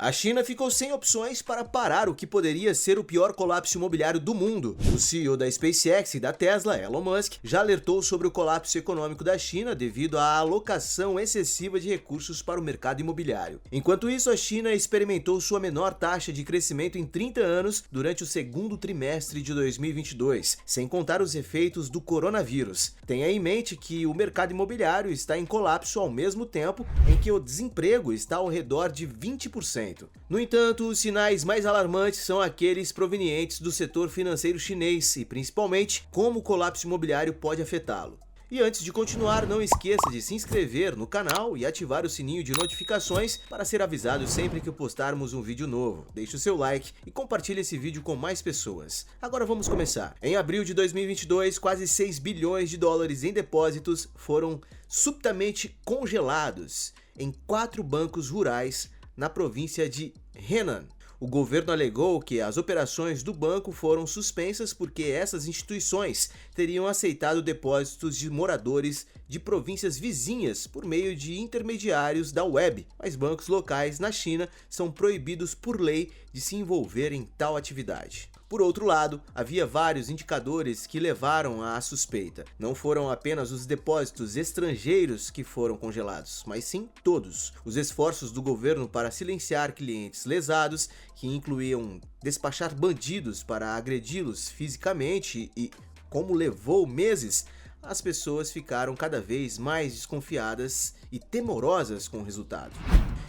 A China ficou sem opções para parar o que poderia ser o pior colapso imobiliário do mundo. O CEO da SpaceX e da Tesla, Elon Musk, já alertou sobre o colapso econômico da China devido à alocação excessiva de recursos para o mercado imobiliário. Enquanto isso, a China experimentou sua menor taxa de crescimento em 30 anos durante o segundo trimestre de 2022, sem contar os efeitos do coronavírus. Tenha em mente que o mercado imobiliário está em colapso ao mesmo tempo em que o desemprego está ao redor de 20%. No entanto, os sinais mais alarmantes são aqueles provenientes do setor financeiro chinês e, principalmente, como o colapso imobiliário pode afetá-lo. E antes de continuar, não esqueça de se inscrever no canal e ativar o sininho de notificações para ser avisado sempre que postarmos um vídeo novo. Deixe o seu like e compartilhe esse vídeo com mais pessoas. Agora vamos começar. Em abril de 2022, quase 6 bilhões de dólares em depósitos foram subitamente congelados em 4 bancos rurais na província de Henan. O governo alegou que as operações do banco foram suspensas porque essas instituições teriam aceitado depósitos de moradores de províncias vizinhas por meio de intermediários da web, mas bancos locais na China são proibidos por lei de se envolver em tal atividade. Por outro lado, havia vários indicadores que levaram à suspeita. Não foram apenas os depósitos estrangeiros que foram congelados, mas sim todos. Os esforços do governo para silenciar clientes lesados, que incluíam despachar bandidos para agredi-los fisicamente e, como levou meses, as pessoas ficaram cada vez mais desconfiadas e temorosas com o resultado.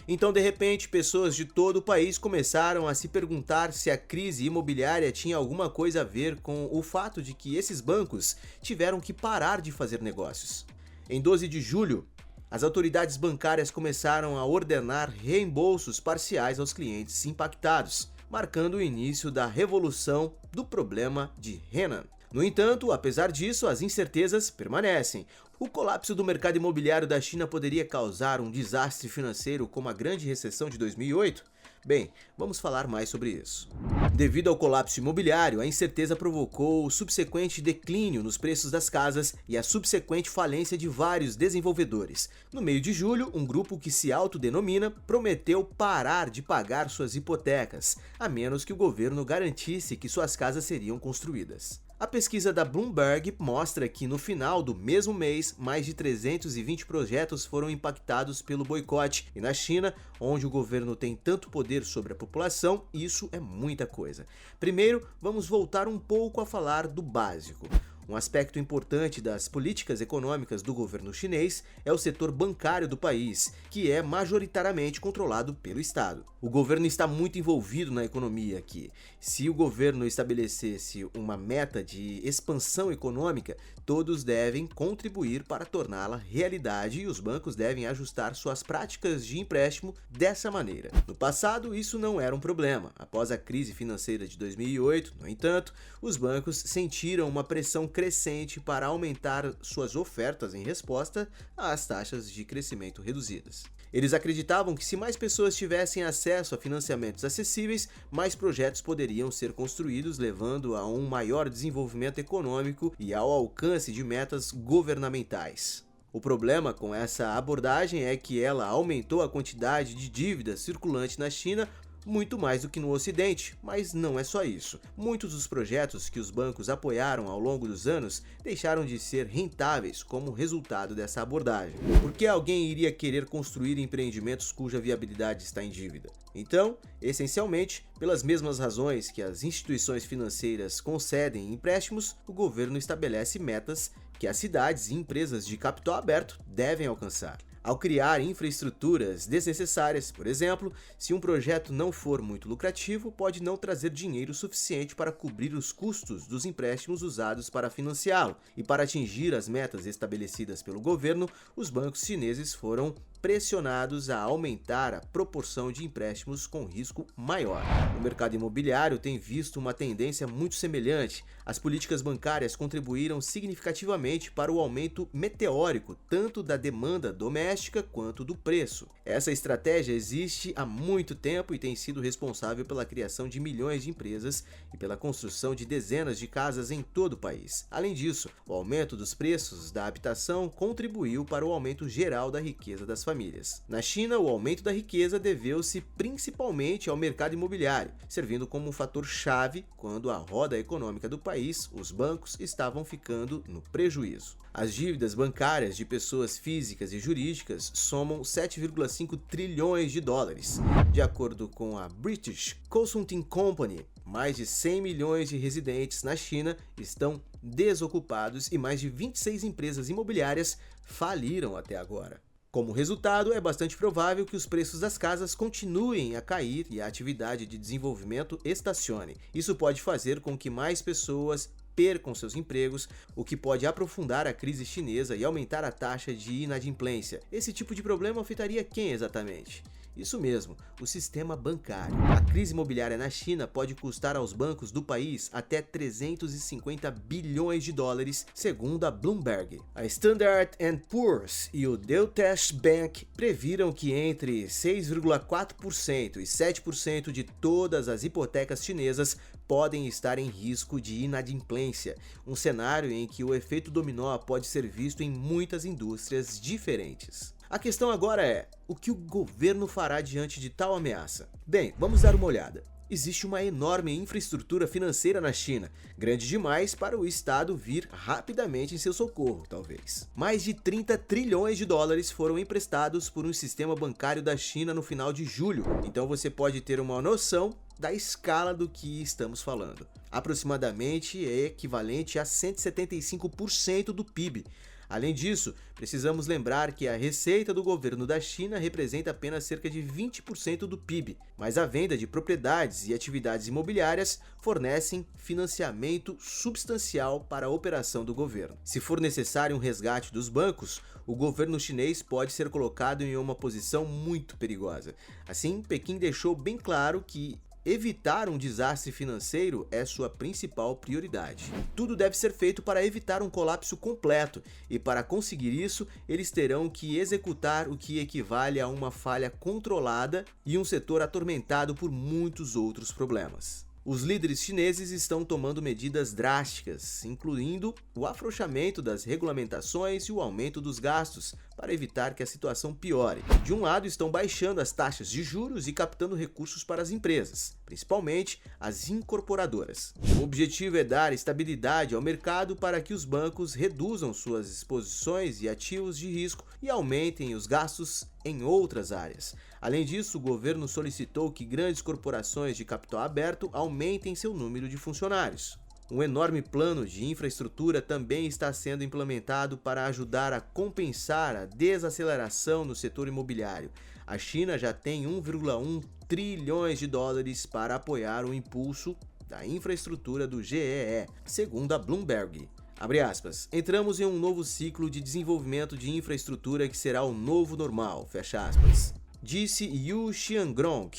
Então, de repente, pessoas de todo o país começaram a se perguntar se a crise imobiliária tinha alguma coisa a ver com o fato de que esses bancos tiveram que parar de fazer negócios. Em 12 de julho, as autoridades bancárias começaram a ordenar reembolsos parciais aos clientes impactados, marcando o início da revolução do problema de Henan. No entanto, apesar disso, as incertezas permanecem. O colapso do mercado imobiliário da China poderia causar um desastre financeiro como a grande recessão de 2008? Bem, vamos falar mais sobre isso. Devido ao colapso imobiliário, a incerteza provocou o subsequente declínio nos preços das casas e a subsequente falência de vários desenvolvedores. No meio de julho, um grupo que se autodenomina prometeu parar de pagar suas hipotecas, a menos que o governo garantisse que suas casas seriam construídas. A pesquisa da Bloomberg mostra que no final do mesmo mês, mais de 320 projetos foram impactados pelo boicote. E na China, onde o governo tem tanto poder sobre a população, isso é muita coisa. Primeiro, vamos voltar um pouco a falar do básico. Um aspecto importante das políticas econômicas do governo chinês é o setor bancário do país, que é majoritariamente controlado pelo Estado. O governo está muito envolvido na economia aqui. Se o governo estabelecesse uma meta de expansão econômica, todos devem contribuir para torná-la realidade e os bancos devem ajustar suas práticas de empréstimo dessa maneira. No passado, isso não era um problema. Após a crise financeira de 2008, no entanto, os bancos sentiram uma pressão crescente para aumentar suas ofertas em resposta às taxas de crescimento reduzidas. Eles acreditavam que se mais pessoas tivessem acesso a financiamentos acessíveis, mais projetos poderiam ser construídos, levando a um maior desenvolvimento econômico e ao alcance de metas governamentais. O problema com essa abordagem é que ela aumentou a quantidade de dívida circulante na China muito mais do que no Ocidente, mas não é só isso. Muitos dos projetos que os bancos apoiaram ao longo dos anos deixaram de ser rentáveis como resultado dessa abordagem. Por que alguém iria querer construir empreendimentos cuja viabilidade está em dívida? Então, essencialmente, pelas mesmas razões que as instituições financeiras concedem empréstimos, o governo estabelece metas que as cidades e empresas de capital aberto devem alcançar. Ao criar infraestruturas desnecessárias, por exemplo, se um projeto não for muito lucrativo, pode não trazer dinheiro suficiente para cobrir os custos dos empréstimos usados para financiá-lo. E para atingir as metas estabelecidas pelo governo, os bancos chineses foram pressionados a aumentar a proporção de empréstimos com risco maior. O mercado imobiliário tem visto uma tendência muito semelhante. As políticas bancárias contribuíram significativamente para o aumento meteórico tanto da demanda doméstica quanto do preço. Essa estratégia existe há muito tempo e tem sido responsável pela criação de milhões de empresas e pela construção de dezenas de casas em todo o país. Além disso, o aumento dos preços da habitação contribuiu para o aumento geral da riqueza das famílias. famílias. Na China, o aumento da riqueza deveu-se principalmente ao mercado imobiliário, servindo como um fator-chave quando a roda econômica do país, os bancos, estavam ficando no prejuízo. As dívidas bancárias de pessoas físicas e jurídicas somam 7,5 trilhões de dólares. De acordo com a British Consulting Company, mais de 100 milhões de residentes na China estão desocupados e mais de 26 empresas imobiliárias faliram até agora. Como resultado, é bastante provável que os preços das casas continuem a cair e a atividade de desenvolvimento estacione. Isso pode fazer com que mais pessoas percam seus empregos, o que pode aprofundar a crise chinesa e aumentar a taxa de inadimplência. Esse tipo de problema afetaria quem exatamente? Isso mesmo, o sistema bancário. A crise imobiliária na China pode custar aos bancos do país até 350 bilhões de dólares, segundo a Bloomberg. A Standard & Poor's e o Deutsche Bank previram que entre 6,4% e 7% de todas as hipotecas chinesas podem estar em risco de inadimplência, um cenário em que o efeito dominó pode ser visto em muitas indústrias diferentes. A questão agora é, o que o governo fará diante de tal ameaça? Bem, vamos dar uma olhada. Existe uma enorme infraestrutura financeira na China, grande demais para o Estado vir rapidamente em seu socorro, talvez. Mais de 30 trilhões de dólares foram emprestados por um sistema bancário da China no final de julho, então você pode ter uma noção da escala do que estamos falando. Aproximadamente é equivalente a 175% do PIB. Além disso, precisamos lembrar que a receita do governo da China representa apenas cerca de 20% do PIB, mas a venda de propriedades e atividades imobiliárias fornecem financiamento substancial para a operação do governo. Se for necessário um resgate dos bancos, o governo chinês pode ser colocado em uma posição muito perigosa. Assim, Pequim deixou bem claro que evitar um desastre financeiro é sua principal prioridade. Tudo deve ser feito para evitar um colapso completo, e para conseguir isso, eles terão que executar o que equivale a uma falha controlada e um setor atormentado por muitos outros problemas. Os líderes chineses estão tomando medidas drásticas, incluindo o afrouxamento das regulamentações e o aumento dos gastos, para evitar que a situação piore. De um lado, estão baixando as taxas de juros e captando recursos para as empresas, principalmente as incorporadoras. O objetivo é dar estabilidade ao mercado para que os bancos reduzam suas exposições e ativos de risco e aumentem os gastos em outras áreas. Além disso, o governo solicitou que grandes corporações de capital aberto aumentem seu número de funcionários. Um enorme plano de infraestrutura também está sendo implementado para ajudar a compensar a desaceleração no setor imobiliário. A China já tem 1,1 trilhões de dólares para apoiar o impulso da infraestrutura do GEE, segundo a Bloomberg. Abre aspas, entramos em um novo ciclo de desenvolvimento de infraestrutura que será o novo normal, fecha aspas, disse Yu Xiangrong,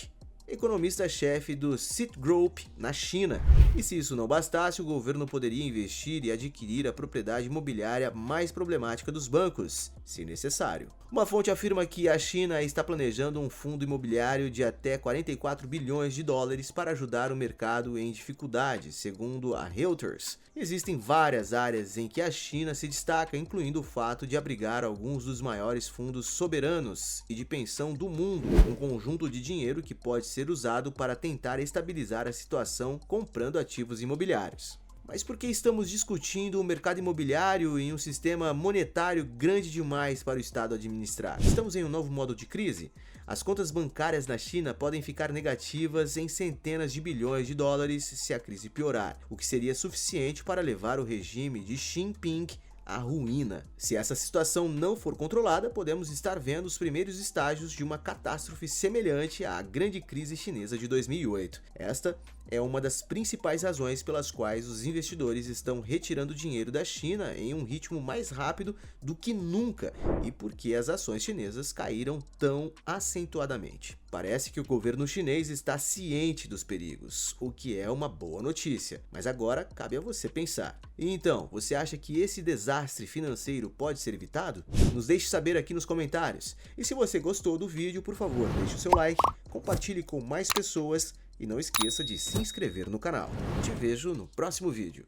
economista-chefe do Citigroup na China. E se isso não bastasse, o governo poderia investir e adquirir a propriedade imobiliária mais problemática dos bancos, se necessário. Uma fonte afirma que a China está planejando um fundo imobiliário de até 44 bilhões de dólares para ajudar o mercado em dificuldade, segundo a Reuters. Existem várias áreas em que a China se destaca, incluindo o fato de abrigar alguns dos maiores fundos soberanos e de pensão do mundo, um conjunto de dinheiro que pode ser usado para tentar estabilizar a situação comprando ativos imobiliários. Mas por que estamos discutindo o mercado imobiliário em um sistema monetário grande demais para o Estado administrar? Estamos em um novo modo de crise? As contas bancárias na China podem ficar negativas em centenas de bilhões de dólares se a crise piorar, o que seria suficiente para levar o regime de Xi Jinping à ruína. Se essa situação não for controlada, podemos estar vendo os primeiros estágios de uma catástrofe semelhante à grande crise chinesa de 2008. Esta é uma das principais razões pelas quais os investidores estão retirando dinheiro da China em um ritmo mais rápido do que nunca e porque as ações chinesas caíram tão acentuadamente. Parece que o governo chinês está ciente dos perigos, o que é uma boa notícia, mas agora cabe a você pensar. E então, você acha que esse desastre financeiro pode ser evitado? Nos deixe saber aqui nos comentários. E se você gostou do vídeo, por favor, deixe o seu like, compartilhe com mais pessoas e não esqueça de se inscrever no canal. Te vejo no próximo vídeo.